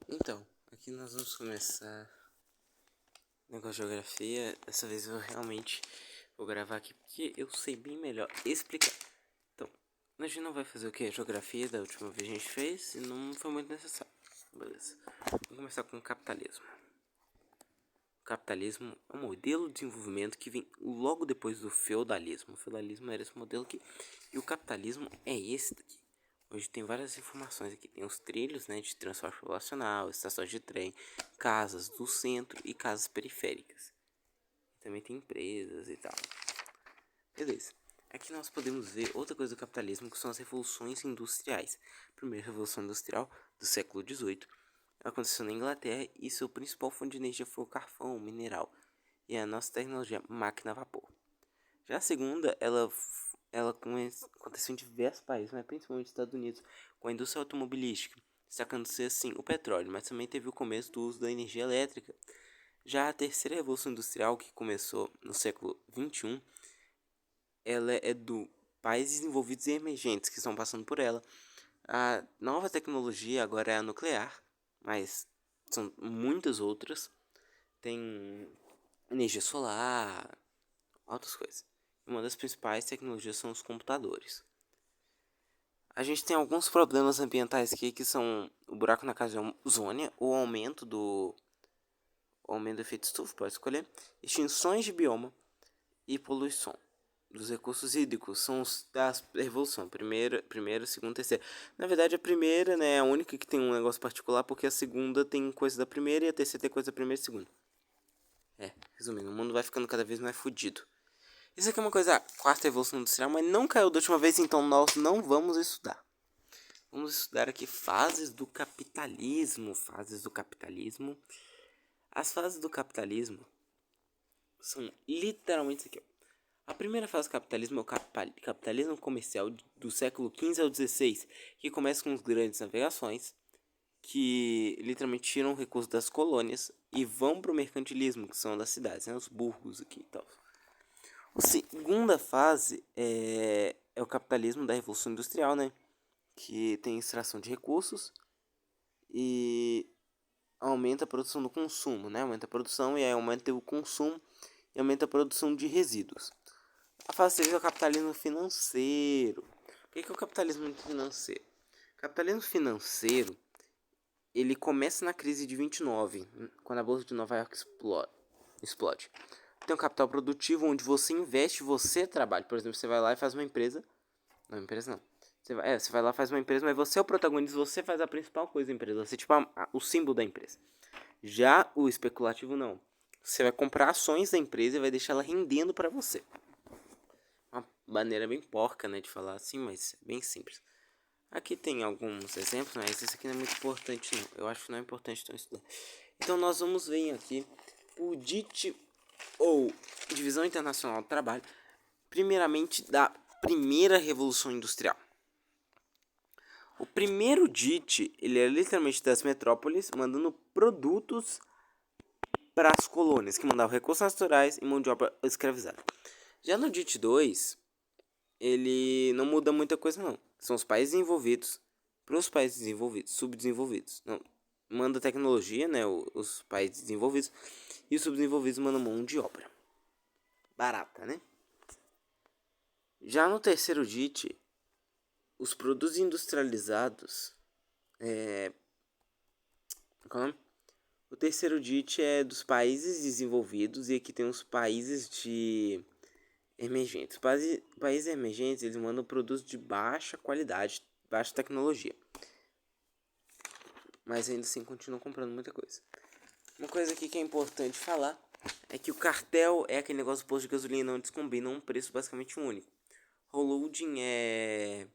Então, aqui nós vamos começar o negócio de geografia. Dessa vez eu realmente vou gravar aqui porque eu sei bem melhor explicar. Então, a gente não vai fazer o que? Geografia da última vez a gente fez e não foi muito necessário. Beleza. Vamos começar com o capitalismo. O capitalismo é um modelo de desenvolvimento que vem logo depois do feudalismo. O feudalismo era esse modelo aqui. E o capitalismo é esse daqui. Hoje tem várias informações aqui. Tem os trilhos, né, de transporte populacional, estações de trem, casas do centro e casas periféricas. Também tem empresas e tal. Beleza. Aqui nós podemos ver outra coisa do capitalismo, que são as revoluções industriais. A primeira revolução industrial do século XVIII aconteceu na Inglaterra e seu principal fonte de energia foi o carvão mineral e a nossa tecnologia máquina a vapor. Já a segunda, ela aconteceu em diversos países, mas principalmente nos Estados Unidos, com a indústria automobilística, destacando-se assim o petróleo, mas também teve o começo do uso da energia elétrica. Já a terceira revolução industrial, que começou no século XXI, ela é do países desenvolvidos e emergentes que estão passando por ela. A nova tecnologia agora é a nuclear, mas são muitas outras. Tem energia solar, outras coisas. Uma das principais tecnologias são os computadores. A gente tem alguns problemas ambientais aqui que são o buraco na casa de ozônia, o aumento do efeito estufa, pode escolher, extinções de bioma e poluição dos recursos hídricos são os da revolução, primeira, segunda, terceira. Na verdade, a primeira, né, é a única que tem um negócio particular, porque a segunda tem coisa da primeira e a terceira tem coisa da primeira e segunda. Resumindo, o mundo vai ficando cada vez mais fodido. Isso aqui é uma coisa, a quarta revolução industrial, mas não caiu da última vez, então nós não vamos estudar. Vamos estudar aqui fases do capitalismo. Fases do capitalismo. As fases do capitalismo são literalmente isso aqui. A primeira fase do capitalismo é o capitalismo comercial do século XV ao XVI, que começa com as grandes navegações, que literalmente tiram recursos das colônias e vão para o mercantilismo, que são das cidades, né, os burgos aqui e tal. A segunda fase é o capitalismo da Revolução Industrial, né? Que tem extração de recursos e aumenta a produção do consumo, né? Aumenta a produção e aí aumenta o consumo e aumenta a produção de resíduos. A fase 3 é o capitalismo financeiro. O que é o capitalismo financeiro? O capitalismo financeiro, ele começa na crise de 29, quando a bolsa de Nova York explode. Tem um capital produtivo onde você investe, você trabalha. Por exemplo, você vai lá e faz uma empresa. Não, empresa não. Você vai lá e faz uma empresa, mas você é o protagonista, você faz a principal coisa da empresa. Você é tipo o símbolo da empresa. Já o especulativo não. Você vai comprar ações da empresa e vai deixar ela rendendo para você. Uma maneira bem porca, né, de falar assim, mas é bem simples. Aqui tem alguns exemplos, mas isso aqui não é muito importante não. Eu acho que não é importante então estudar. Então nós vamos ver aqui o DIT, ou Divisão Internacional do Trabalho, primeiramente da primeira Revolução Industrial. O primeiro DIT, ele é literalmente das metrópoles, mandando produtos para as colônias, que mandavam recursos naturais e mão de obra escravizada. Já no DIT 2, ele não muda muita coisa não. São os países envolvidos para os países desenvolvidos, subdesenvolvidos. Não, manda tecnologia, né, os países desenvolvidos, e os subdesenvolvidos mandam mão de obra barata, né? Já no terceiro DIT, os produtos industrializados qual é o nome? O terceiro DIT é dos países desenvolvidos e aqui tem os países de emergentes. Países emergentes, eles mandam produtos de baixa qualidade, baixa tecnologia. Mas ainda assim continuam comprando muita coisa. Uma coisa aqui que é importante falar é que o cartel é aquele negócio do posto de gasolina onde eles combinam um preço basicamente único. O holding é,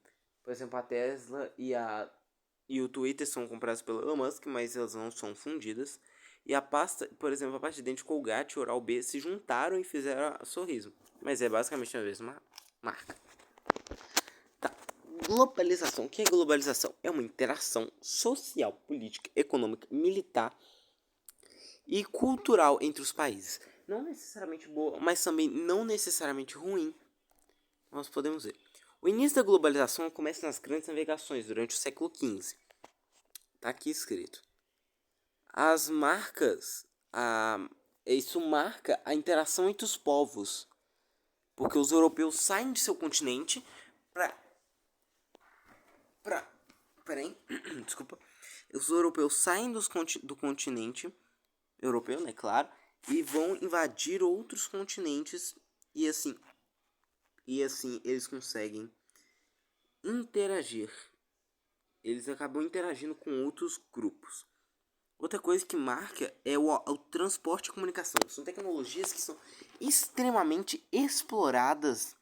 por exemplo, a Tesla e o Twitter são comprados pelo Elon Musk, mas elas não são fundidas. E a pasta, por exemplo, a pasta de dente Colgate e Oral-B se juntaram e fizeram a Sorriso. Mas é basicamente a mesma marca. Tá. Globalização. O que é globalização? É uma interação social, política, econômica, militar e cultural entre os países. Não necessariamente boa, mas também não necessariamente ruim. Nós podemos ver. O início da globalização começa nas grandes navegações durante o século XV. Tá aqui escrito. as marcas, isso marca a interação entre os povos, porque os europeus saem de seu continente peraí, desculpa, os europeus saem do continente europeu, né, claro, e vão invadir outros continentes e assim eles conseguem interagir. Eles acabam interagindo com outros grupos. Outra coisa que marca é o transporte e comunicação. São tecnologias que são extremamente exploradas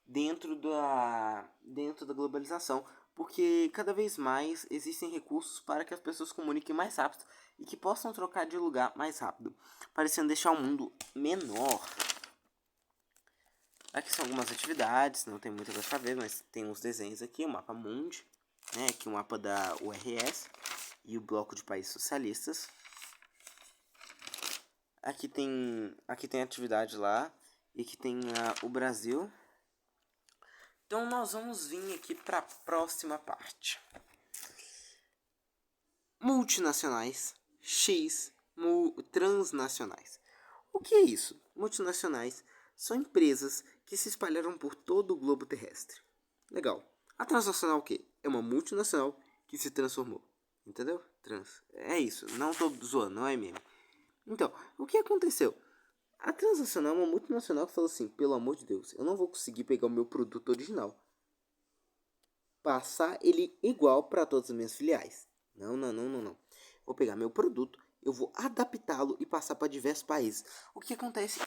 dentro da globalização, porque cada vez mais existem recursos para que as pessoas comuniquem mais rápido e que possam trocar de lugar mais rápido, parecendo deixar o mundo menor. Aqui são algumas atividades, não tem muita coisa para ver, mas tem uns desenhos aqui, o mapa mundi, né, aqui o mapa da URS e o bloco de países socialistas. Aqui tem atividade lá e que tem o Brasil. Então nós vamos vir aqui para a próxima parte. Multinacionais transnacionais. O que é isso? Multinacionais são empresas que se espalharam por todo o globo terrestre. Legal. A transnacional o quê? É uma multinacional que se transformou. Entendeu? É isso. Não tô zoando, não é mesmo. Então, o que aconteceu? A transnacional é uma multinacional que falou assim, pelo amor de Deus, eu não vou conseguir pegar o meu produto original, passar ele igual para todas as minhas filiais. Não. Vou pegar meu produto, eu vou adaptá-lo e passar para diversos países. O que acontece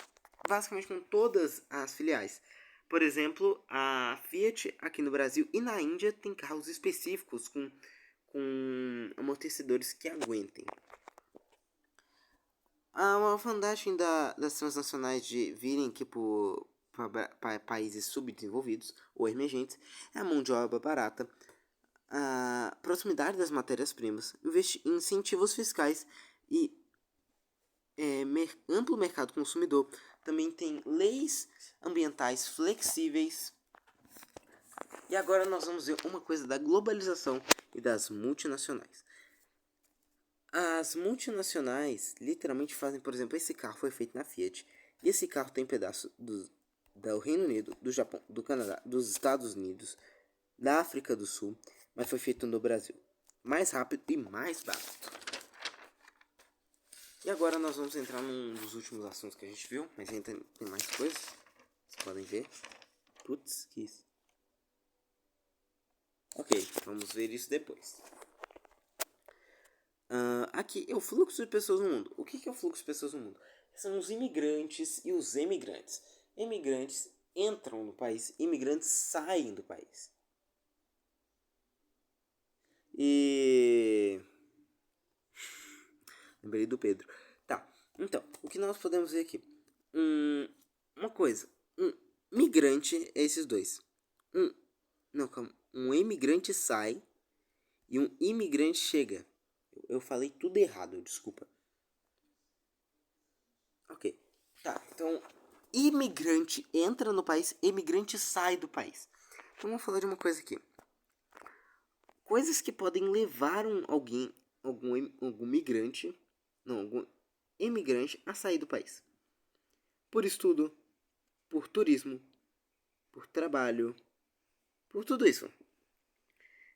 basicamente com todas as filiais. Por exemplo, a Fiat aqui no Brasil e na Índia tem carros específicos com amortecedores que aguentem. Uma vantagem das transnacionais de virem aqui para países subdesenvolvidos ou emergentes é a mão de obra barata, a proximidade das matérias-primas, incentivos fiscais e amplo mercado consumidor. Também tem leis ambientais flexíveis. E agora nós vamos ver uma coisa da globalização e das multinacionais. As multinacionais literalmente fazem, por exemplo, esse carro foi feito na Fiat. E esse carro tem pedaço do Reino Unido, do Japão, do Canadá, dos Estados Unidos, da África do Sul, mas foi feito no Brasil. Mais rápido e mais barato. E agora nós vamos entrar num dos últimos assuntos que a gente viu, mas ainda tem mais coisas. Vocês podem ver. Putz, que isso. Ok, vamos ver isso depois. Aqui é o fluxo de pessoas no mundo. O que é o fluxo de pessoas no mundo? São os imigrantes e os emigrantes. Imigrantes entram no país, imigrantes saem do país. E lembrei do Pedro. Tá, então, o que nós podemos ver aqui? Uma coisa, um migrante é esses dois. Um imigrante sai e um imigrante chega. Eu falei tudo errado, desculpa. Ok, tá, então imigrante entra no país, imigrante sai do país. Então vamos falar de uma coisa aqui. Coisas que podem levar algum migrante, não, algum imigrante a sair do país. Por estudo, por turismo, por trabalho, por tudo isso.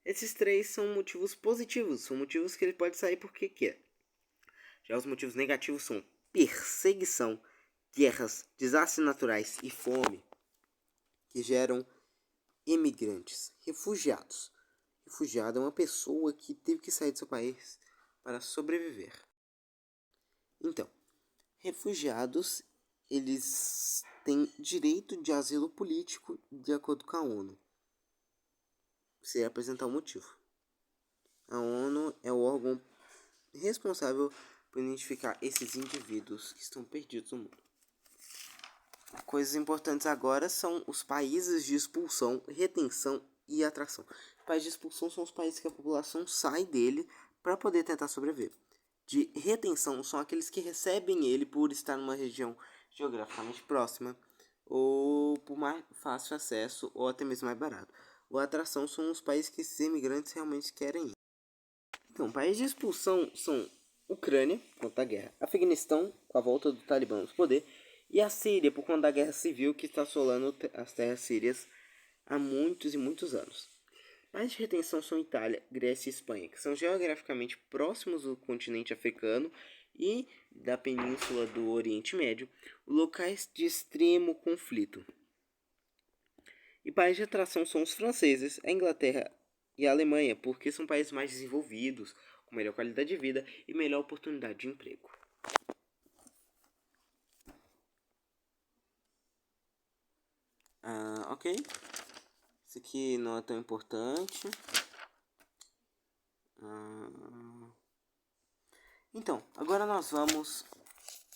Esses três são motivos positivos, são motivos que ele pode sair porque quer. Já os motivos negativos são perseguição, guerras, desastres naturais e fome, que geram imigrantes, refugiados. Refugiado é uma pessoa que teve que sair do seu país para sobreviver. Então, refugiados, eles têm direito de asilo político de acordo com a ONU. Se apresentar o motivo. A ONU é o órgão responsável por identificar esses indivíduos que estão perdidos no mundo. Coisas importantes agora são os países de expulsão, retenção e atração. Os países de expulsão são os países que a população sai dele para poder tentar sobreviver. De retenção são aqueles que recebem ele por estar numa região geograficamente próxima ou por mais fácil acesso ou até mesmo mais barato. Ou atração são os países que esses imigrantes realmente querem ir. Então, países de expulsão são Ucrânia, por conta da guerra. Afeganistão, com a volta do Talibã ao poder. E a Síria, por conta da guerra civil que está assolando as terras sírias há muitos e muitos anos. Países de retenção são Itália, Grécia e Espanha, que são geograficamente próximos do continente africano e da península do Oriente Médio, locais de extremo conflito. E países de atração são os franceses, a Inglaterra e a Alemanha, porque são países mais desenvolvidos, com melhor qualidade de vida e melhor oportunidade de emprego. Ok. Isso aqui não é tão importante. Então, agora nós vamos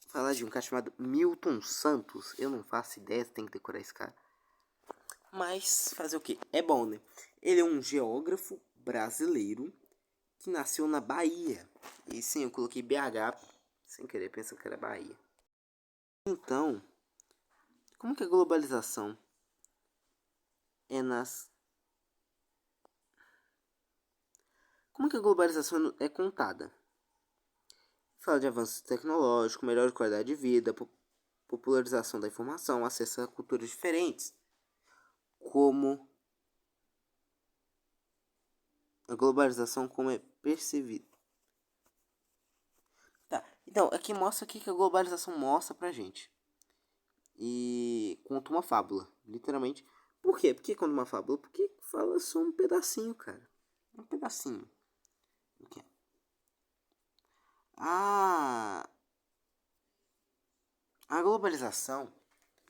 falar de um cara chamado Milton Santos. Eu não faço ideia, tem que decorar esse cara. Mas fazer o que? É bom, né? Ele é um geógrafo brasileiro que nasceu na Bahia. E sim, eu coloquei BH sem querer, pensando que era Bahia. Então, como que a globalização é nas... Como que a globalização é contada? Fala de avanço tecnológico, melhor qualidade de vida, popularização da informação, acesso a culturas diferentes, como a globalização como é percebida. Tá, então aqui mostra o que a globalização mostra pra gente. E conta uma fábula, literalmente. Por quê? Por que conta uma fábula? Porque fala só um pedacinho, cara. Um pedacinho. O quê? A globalização,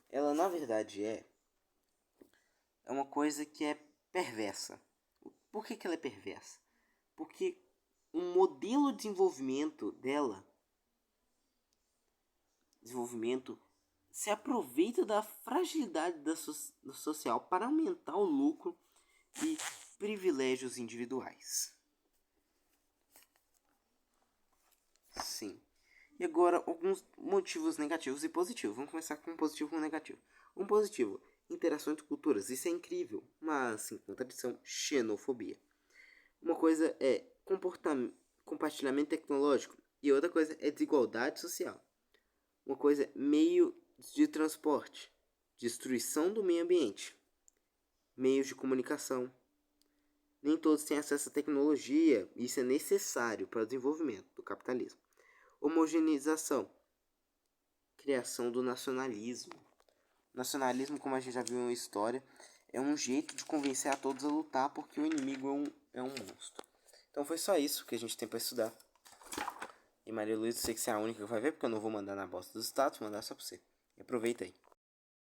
ela na verdade é uma coisa que é perversa. Por que ela é perversa? Porque um modelo de desenvolvimento dela, se aproveita da fragilidade do social para aumentar o lucro e privilégios individuais. Sim. E agora, alguns motivos negativos e positivos. Vamos começar com um positivo e um negativo. Um positivo, interação entre culturas. Isso é incrível, mas, sim, contradição, xenofobia. Uma coisa é compartilhamento tecnológico e outra coisa é desigualdade social. Uma coisa é meio de transporte, destruição do meio ambiente, meios de comunicação. Nem todos têm acesso à tecnologia, e isso é necessário para o desenvolvimento do capitalismo. Homogeneização, criação do nacionalismo. Nacionalismo, como a gente já viu na história, é um jeito de convencer a todos a lutar porque o inimigo é um monstro. Então foi só isso que a gente tem para estudar. E Maria Luísa, sei que você é a única que vai ver, porque eu não vou mandar na bosta dos status, vou mandar só pra você. E aproveita aí.